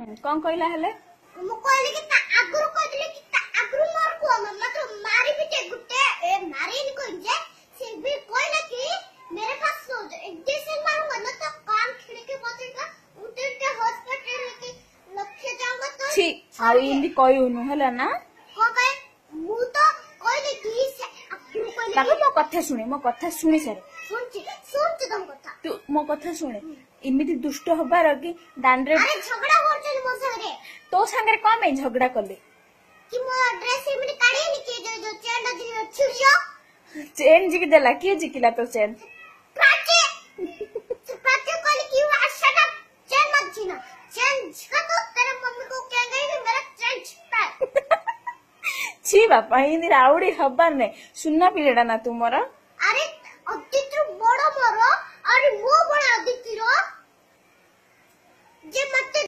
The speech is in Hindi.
कौन कहला हेले मु कहले कि ता आगुरु कहले कि ता आगुरु मोर को मात्र मारी बिटे गुटे ए मारी नि कोइ जे से भी कहला कि मेरे पास इंजेक्शन मारूंगा ना तो कान खिड़की बचेगा उठे के हॉस्पिटल लेके लक्ष्य जाऊंगा तो छी आ इंदी कहउनु हला ना को कहे मु तो कहले कि से आगुरु कहले ताको मो कथा सुनी सारे सुनची तुम कथा तू मो कथा सुने इमिति दुष्ट हबार कि दांडरे अरे झगड़ा करछन मो संगे तो संगे कौन में झगड़ा कले कि मो ड्रेस एमि काढी नि के जो चेन दी छिड़ियो चेन जी देला के जिकिला तो चेन प्राची कहले कि आशा ना चेन मत छीना चेन छिका तो तेरे मम्मी को कह गई कि मेरा चेन छिपा छी बापा इंदी राउडी हबार ने सुन्ना पिलेडा ना तुमरा अरे अदित्र बड़ मोर अरे मो बड़ अदितिर जे मत